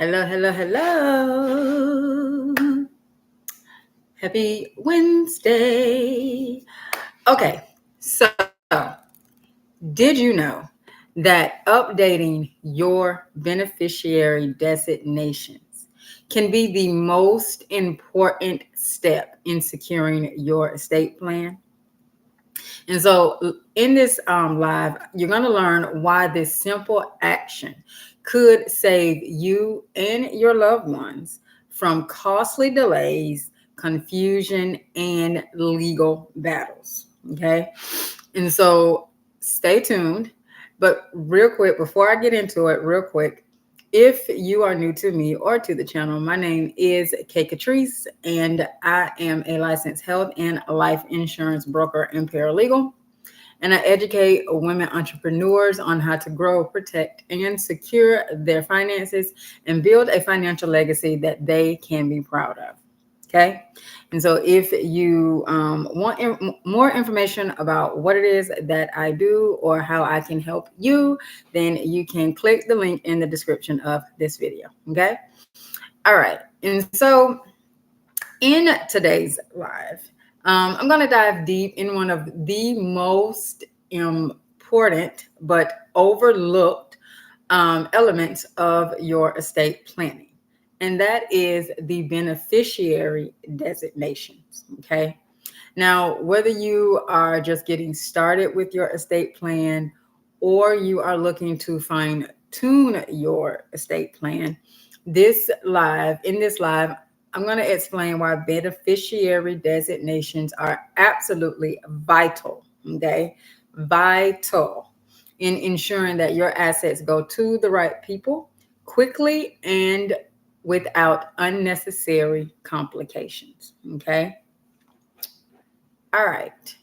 Hello, hello, hello. Happy Wednesday. Okay, so did you know that updating your beneficiary designations can be the most important step in securing your estate plan? And so, in this live, you're going to learn why this simple action could save you and your loved ones from costly delays, confusion, and legal battles. Okay. And so, stay tuned. But real quick, before I get into it, real quick, if you are new to me or to the channel, my name is Katrice, and I am a licensed health and life insurance broker and paralegal. And I educate women entrepreneurs on how to grow, protect, and secure their finances and build a financial legacy that they can be proud of. Okay. And so if you want more information about what it is that I do or how I can help you, then you can click the link in the description of this video. Okay. All right. And so in today's live, I'm going to dive deep in one of the most important but overlooked elements of your estate planning. And that is the beneficiary designations. Okay. Now, whether you are just getting started with your estate plan or you are looking to fine tune your estate plan, in this live, I'm going to explain why beneficiary designations are absolutely vital. Okay. Vital in ensuring that your assets go to the right people quickly and without unnecessary complications. Okay. All right.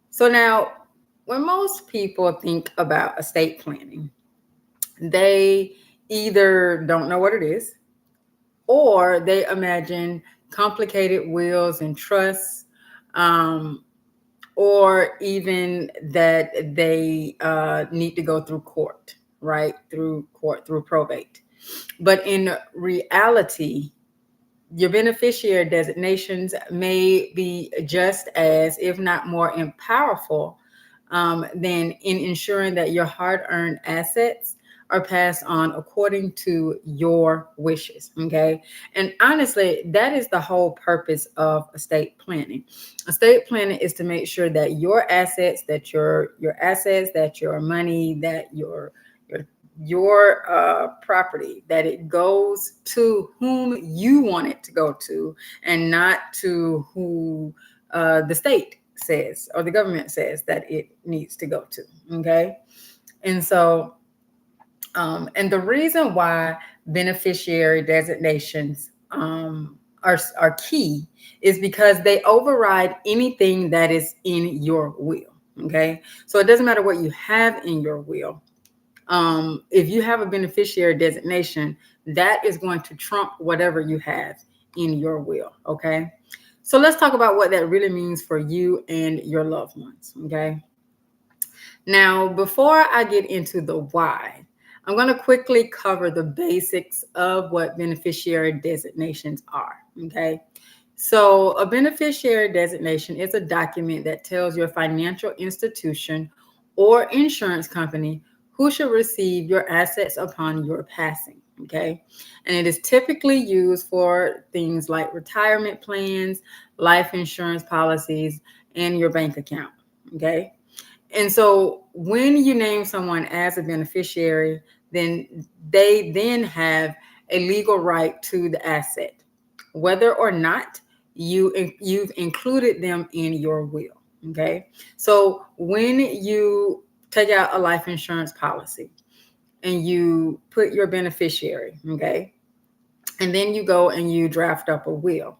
So now, when most people think about estate planning, they either don't know what it is or they imagine complicated wills and trusts, or even that they need to go through court, right? Through probate. But in reality, your beneficiary designations may be just as, if not more, powerful than in ensuring that your hard-earned assets are passed on according to your wishes. Okay. And honestly, that is the whole purpose of estate planning. Estate planning is to make sure that your assets, that your money, that your property, that it goes to whom you want it to go to, and not to who the state says or the government says that it needs to go to. Okay. And so and the reason why beneficiary designations are key is because they override anything that is in your will. Okay. So it doesn't matter what you have in your will. If you have a beneficiary designation, that is going to trump whatever you have in your will. Okay. So let's talk about what that really means for you and your loved ones. Okay. Now, before I get into the why, I'm going to quickly cover the basics of what beneficiary designations are. Okay. So a beneficiary designation is a document that tells your financial institution or insurance company who should receive your assets upon your passing. Okay. And it is typically used for things like retirement plans, life insurance policies, and your bank account. Okay. And so when you name someone as a beneficiary, then they then have a legal right to the asset, whether or not you've included them in your will. Okay. So when you take out a life insurance policy and you put your beneficiary, okay, and then you go and you draft up a will,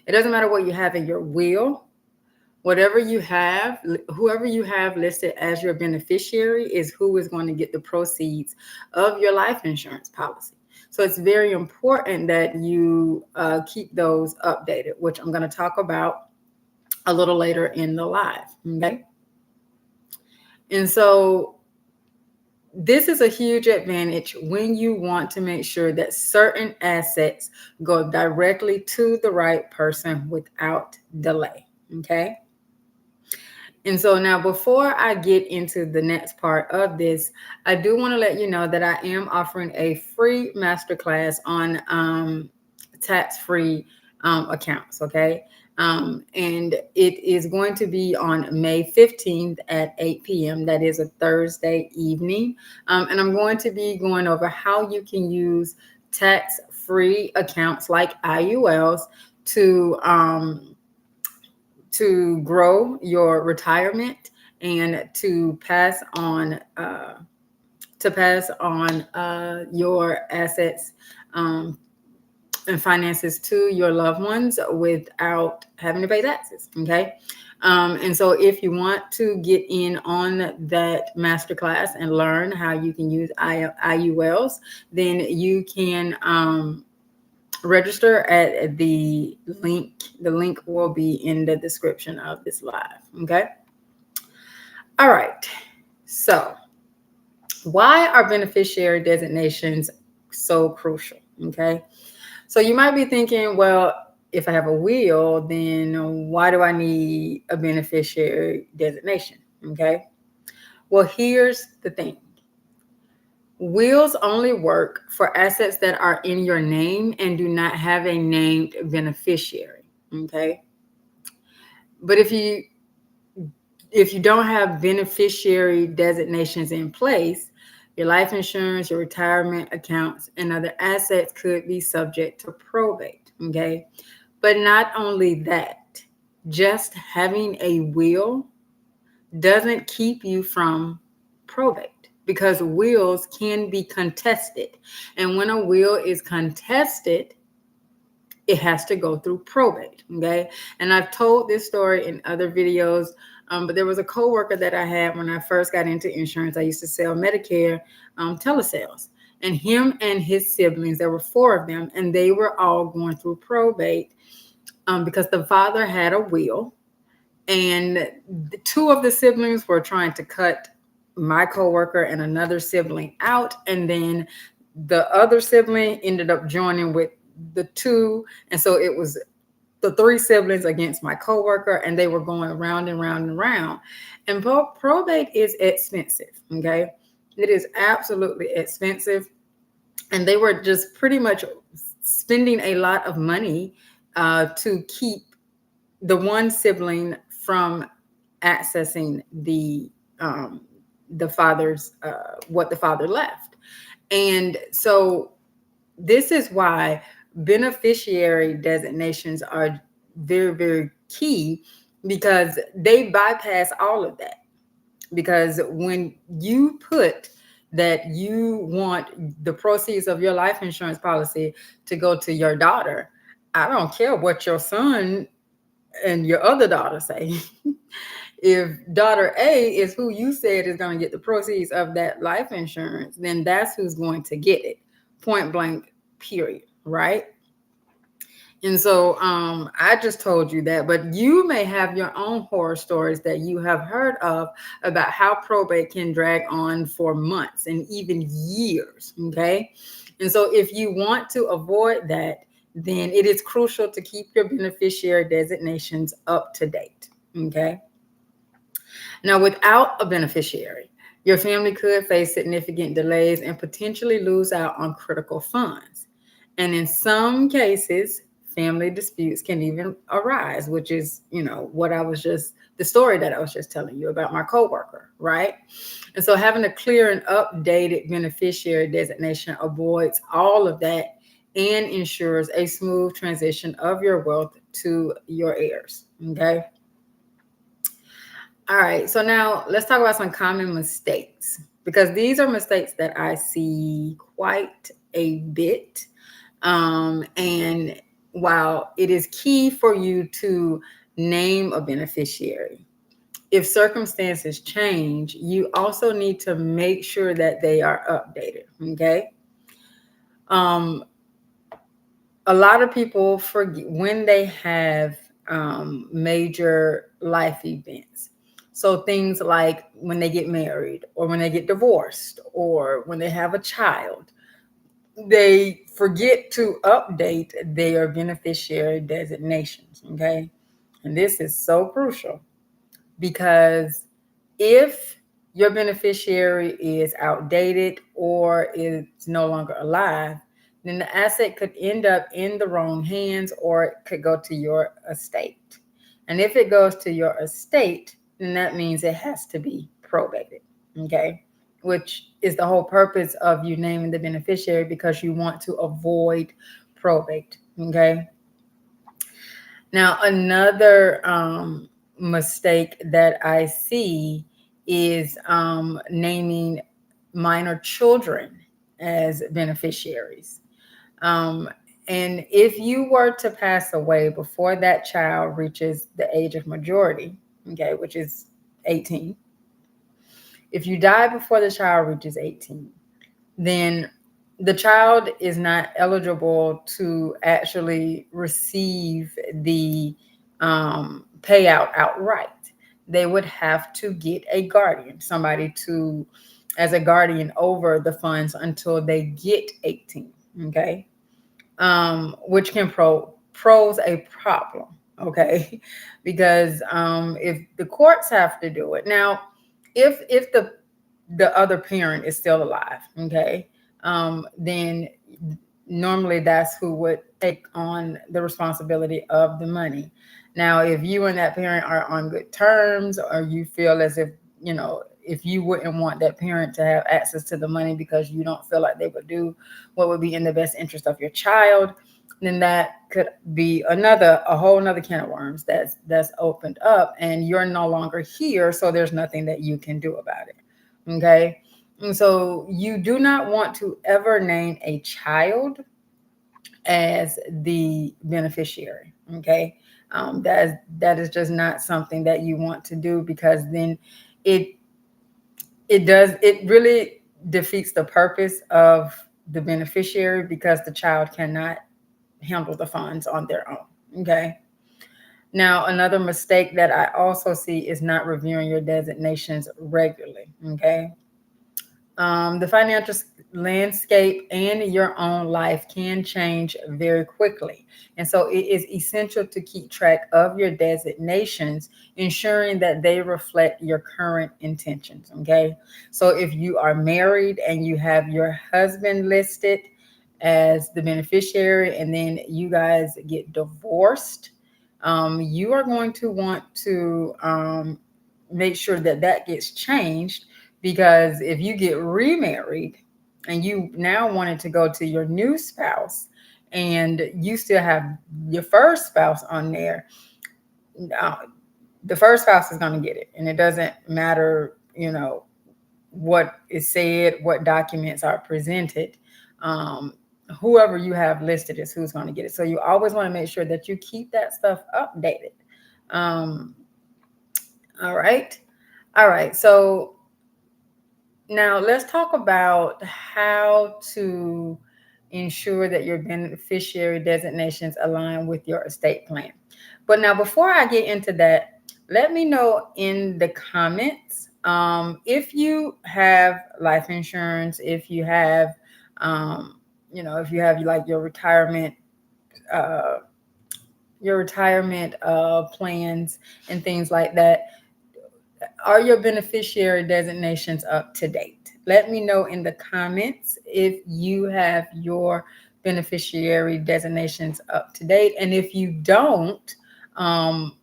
it doesn't matter what you have in your will. Whatever you have, whoever you have listed as your beneficiary is who is going to get the proceeds of your life insurance policy. So it's very important that you keep those updated, which I'm going to talk about a little later in the live. Okay. And so this is a huge advantage when you want to make sure that certain assets go directly to the right person without delay. Okay. And so now, before I get into the next part of this, I do want to let you know that I am offering a free masterclass on tax-free accounts. Okay. And it is going to be on May 15th at 8 p.m. That is a Thursday evening. And I'm going to be going over how you can use tax-free accounts like IULs to grow your retirement and to pass on your assets and finances to your loved ones without having to pay taxes. Okay. And so if you want to get in on that masterclass and learn how you can use IULs, then you can register at the link. The link will be in the description of this live. Okay. All right. So, why are beneficiary designations so crucial? Okay. So, you might be thinking, well, if I have a will, then why do I need a beneficiary designation? Okay. Well, here's the thing. Wills only work for assets that are in your name and do not have a named beneficiary. Okay. But if you don't have beneficiary designations in place, your life insurance, your retirement accounts, and other assets could be subject to probate. Okay. But not only that, just having a will doesn't keep you from probate because wills can be contested. And when a will is contested, it has to go through probate. Okay. And I've told this story in other videos, but there was a coworker that I had when I first got into insurance. I used to sell Medicare telesales. And him and his siblings, there were four of them, and they were all going through probate because the father had a will. And the two of the siblings were trying to cut my coworker and another sibling out. And then the other sibling ended up joining with the two. And so it was the three siblings against my coworker, and they were going round and round and round. And probate is expensive. Okay. It is absolutely expensive. And they were just pretty much spending a lot of money to keep the one sibling from accessing the father's what the father left. And so this is why beneficiary designations are very, very key, because they bypass all of that. Because when you put that you want the proceeds of your life insurance policy to go to your daughter, I don't care what your son and your other daughter say. If daughter A is who you said is going to get the proceeds of that life insurance, then that's who's going to get it. Point blank, period. Right? And so I just told you that, but you may have your own horror stories that you have heard of about how probate can drag on for months and even years. Okay. And so if you want to avoid that, then it is crucial to keep your beneficiary designations up to date. Okay. Now, without a beneficiary, your family could face significant delays and potentially lose out on critical funds. And in some cases, family disputes can even arise, which is, what the story that I was just telling you about my coworker, right? And so having a clear and updated beneficiary designation avoids all of that and ensures a smooth transition of your wealth to your heirs. Okay. All right. So now let's talk about some common mistakes, because these are mistakes that I see quite a bit. And while it is key for you to name a beneficiary, if circumstances change, you also need to make sure that they are updated. Okay. A lot of people forget when they have major life events. So things like when they get married or when they get divorced or when they have a child, they forget to update their beneficiary designations. Okay. And this is so crucial because if your beneficiary is outdated or is no longer alive, then the asset could end up in the wrong hands or it could go to your estate. And if it goes to your estate, then that means it has to be probated. Okay. Which is the whole purpose of you naming the beneficiary, because you want to avoid probate. Okay. Now, another mistake that I see is naming minor children as beneficiaries. Um, and if you were to pass away before that child reaches the age of majority, okay, which is 18, if you die before the child reaches 18, then the child is not eligible to actually receive the payout outright. They would have to get a guardian, somebody to, as a guardian over the funds until they get 18. Okay. Which can pose a problem. Okay. Because if the courts have to do it now, if the other parent is still alive, okay, then normally that's who would take on the responsibility of the money. Now, if you and that parent are on good terms, or you feel as if, if you wouldn't want that parent to have access to the money because you don't feel like they would do what would be in the best interest of your child, then that could be a whole nother can of worms that's opened up, and you're no longer here, so there's nothing that you can do about it. Okay. And so you do not want to ever name a child as the beneficiary. Okay. That is just not something that you want to do, because then it it really defeats the purpose of the beneficiary, because the child cannot handle the funds on their own. Okay. Now, another mistake that I also see is not reviewing your designations regularly. Okay. The financial landscape and your own life can change very quickly. And so it is essential to keep track of your designations, ensuring that they reflect your current intentions. Okay. So if you are married and you have your husband listed as the beneficiary, and then you guys get divorced, you are going to want to make sure that that gets changed, because if you get remarried and you now wanted to go to your new spouse and you still have your first spouse on there, uh, the first spouse is going to get it. And it doesn't matter, what is said, what documents are presented. Um, Whoever you have listed is who's going to get it. So you always want to make sure that you keep that stuff updated. Um, all right. All right. So now let's talk about how to ensure that your beneficiary designations align with your estate plan. But now, before I get into that, let me know in the comments if you have life insurance, if you have, if you have like uh, your retirement plans and things like that. Are your beneficiary designations up to date? Let me know in the comments if you have your beneficiary designations up to date. And if you don't, um,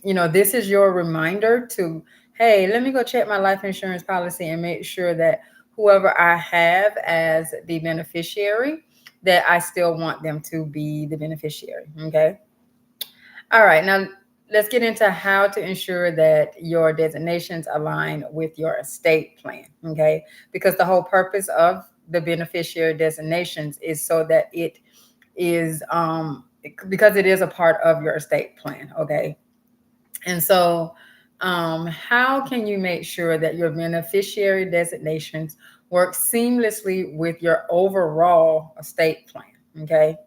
this is your reminder to, hey, let me go check my life insurance policy and make sure that whoever I have as the beneficiary, that I still want them to be the beneficiary. Okay. All right, now let's get into how to ensure that your designations align with your estate plan, okay? Because the whole purpose of the beneficiary designations is so that it is, because it is a part of your estate plan, okay? And so, how can you make sure that your beneficiary designations work seamlessly with your overall estate plan, okay?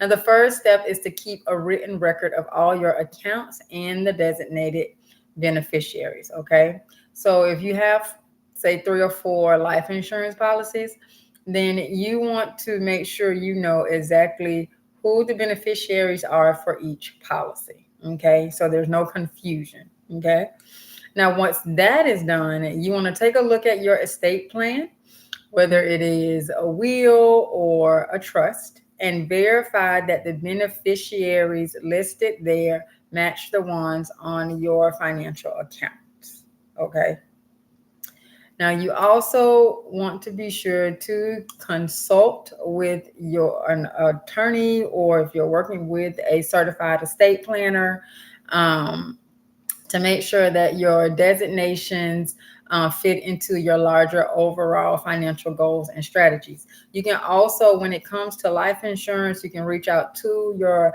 Now, the first step is to keep a written record of all your accounts and the designated beneficiaries. Okay. So if you have, say, 3 or 4 life insurance policies, then you want to make sure you know exactly who the beneficiaries are for each policy. Okay. So there's no confusion. Okay. Now, once that is done, you want to take a look at your estate plan, whether it is a will or a trust, and verify that the beneficiaries listed there match the ones on your financial accounts. Okay. Now, you also want to be sure to consult with an attorney, or if you're working with a certified estate planner, um, to make sure that your designations fit into your larger overall financial goals and strategies. You can also, when it comes to life insurance, you can reach out to your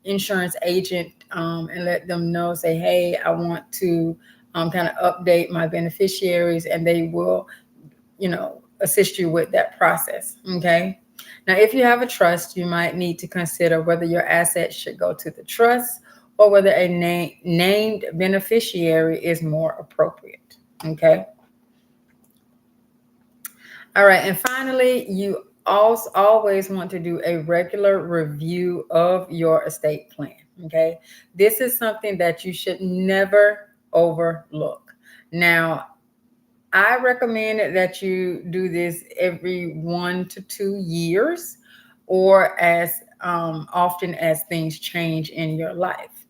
insurance agent, and let them know, say, hey, I want to kind of update my beneficiaries, and they will, assist you with that process. Okay. Now, if you have a trust, you might need to consider whether your assets should go to the trust or whether a named beneficiary is more appropriate. Okay. All right. And finally, you also always want to do a regular review of your estate plan. Okay. This is something that you should never overlook. Now, I recommend that you do this every 1 to 2 years, or as often as things change in your life.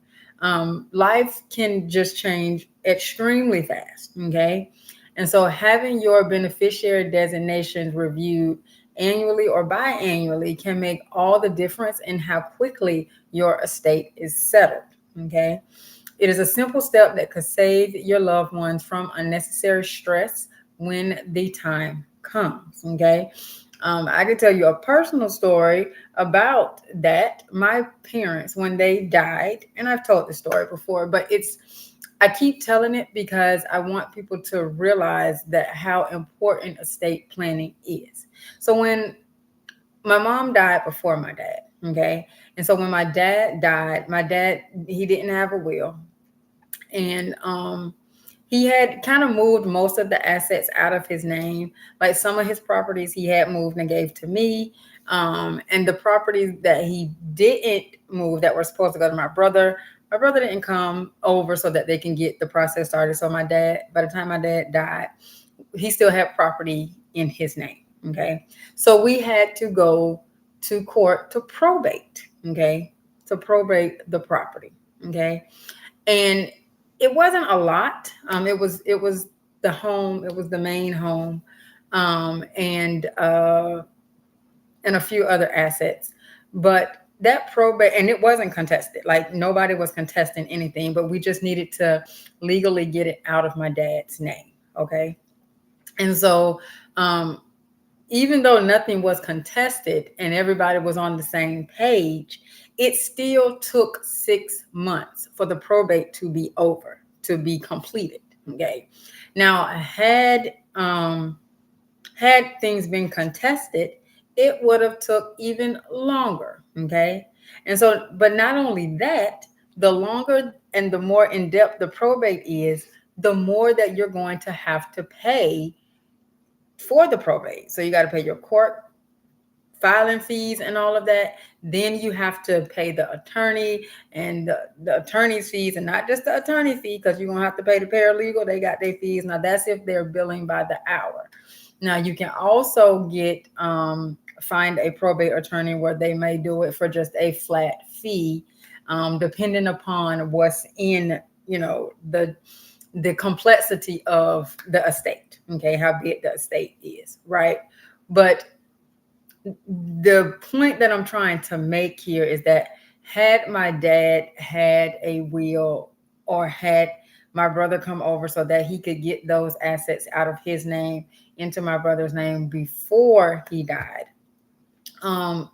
Life can just change extremely fast. Okay. And so having your beneficiary designations reviewed annually or biannually can make all the difference in how quickly your estate is settled. Okay. It is a simple step that could save your loved ones from unnecessary stress when the time comes. Okay. I could tell you a personal story about that. My parents, when they died, and I've told this story before, but I keep telling it because I want people to realize that how important estate planning is. So when my mom died before my dad, okay, and so when my dad died, he didn't have a will, and he had kind of moved most of the assets out of his name. Like some of his properties he had moved and gave to me, and the properties that he didn't move that were supposed to go to my brother didn't come over so that they can get the process started. So my dad, by the time my dad died, he still had property in his name. Okay, so we had to go to court to probate. Okay, to probate the property. Okay, and it wasn't a lot. It was the home. It was the main home, and a few other assets. But that probate, and it wasn't contested. Like nobody was contesting anything. But we just needed to legally get it out of my dad's name. Okay, and so even though nothing was contested and everybody was on the same page, it still took 6 months for the probate to be over, to be completed. Okay. Now, had things been contested, it would have took even longer. Okay. And so, but not only that, the longer and the more in depth the probate is, the more that you're going to have to pay for the probate. So you got to pay your court filing fees and all of that. Then you have to pay the attorney and the attorney's fees, and not just the attorney fee, because you're going to have to pay the paralegal. They got their fees. Now that's if they're billing by the hour. Now you can also find a probate attorney where they may do it for just a flat fee, depending upon what's in, the complexity of the estate. Okay, how big the estate is, right? But the point that I'm trying to make here is that had my dad had a will, or had my brother come over so that he could get those assets out of his name into my brother's name before he died,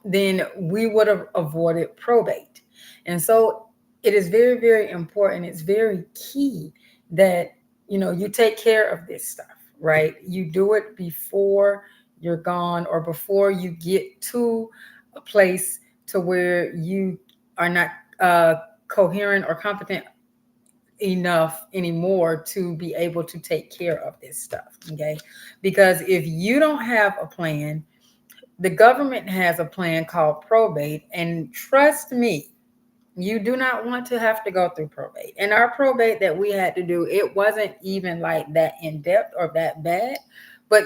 then we would have avoided probate. And so it is very, very important. It's very key that, you take care of this stuff, right? You do it before you're gone, or before you get to a place to where you are not coherent or competent enough anymore to be able to take care of this stuff. Okay. Because if you don't have a plan, the government has a plan called probate. And trust me, you do not want to have to go through probate. And our probate that we had to do, it wasn't even like that in depth or that bad, but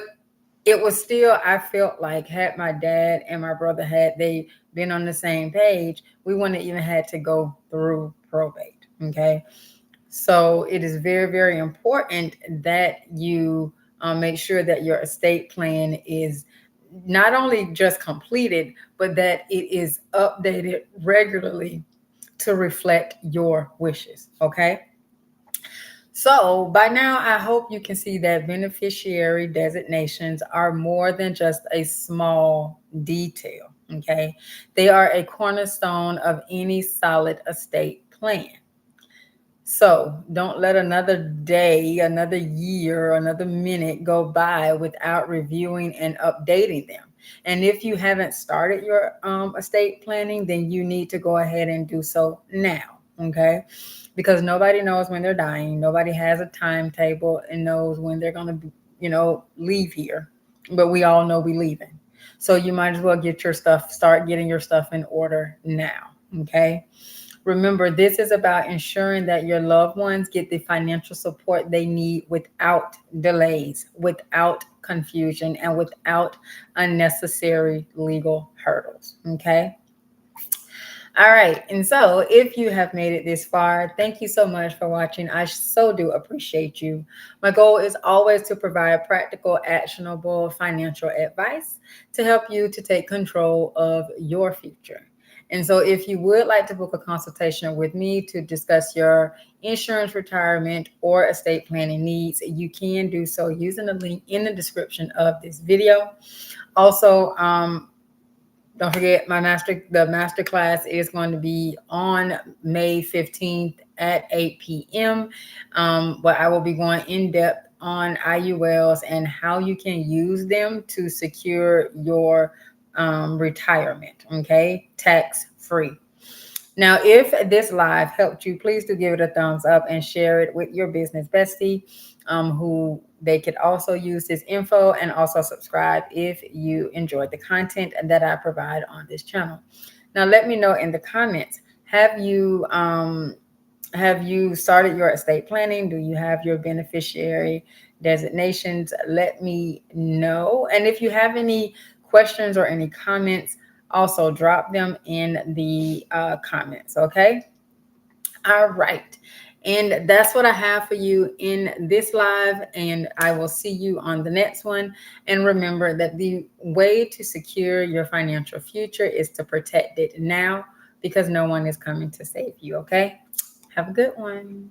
it was still, I felt like had my dad and my brother had they been on the same page, we wouldn't even had to go through probate. Okay. So it is very, very important that you make sure that your estate plan is not only just completed, but that it is updated regularly to reflect your wishes. Okay. So by now, I hope you can see that beneficiary designations are more than just a small detail. Okay. They are a cornerstone of any solid estate plan. So don't let another day, another year, another minute go by without reviewing and updating them. And if you haven't started your estate planning, then you need to go ahead and do so now. Okay. Because nobody knows when they're dying. Nobody has a timetable and knows when they're going to, leave here. But we all know we're leaving. So you might as well get your stuff, start getting your stuff in order now. Okay. Remember, this is about ensuring that your loved ones get the financial support they need without delays, without confusion, and without unnecessary legal hurdles. Okay. All right. And so, if you have made it this far, thank you so much for watching. I so do appreciate you. My goal is always to provide practical, actionable financial advice to help you to take control of your future. And so, if you would like to book a consultation with me to discuss your insurance, retirement, or estate planning needs, you can do so using the link in the description of this video. Also, don't forget the master class is going to be on May 15th at 8 p.m. Where I will be going in depth on IULs and how you can use them to secure your retirement. Okay, tax free. Now, if this live helped you, please do give it a thumbs up and share it with your business bestie, who they could also use this info, and also subscribe if you enjoyed the content that I provide on this channel. Now, let me know in the comments, have you started your estate planning? Do you have your beneficiary designations? Let me know. And if you have any questions or any comments, also drop them in the comments. Okay. All right. And that's what I have for you in this live. And I will see you on the next one. And remember that the way to secure your financial future is to protect it now, because no one is coming to save you. Okay. Have a good one.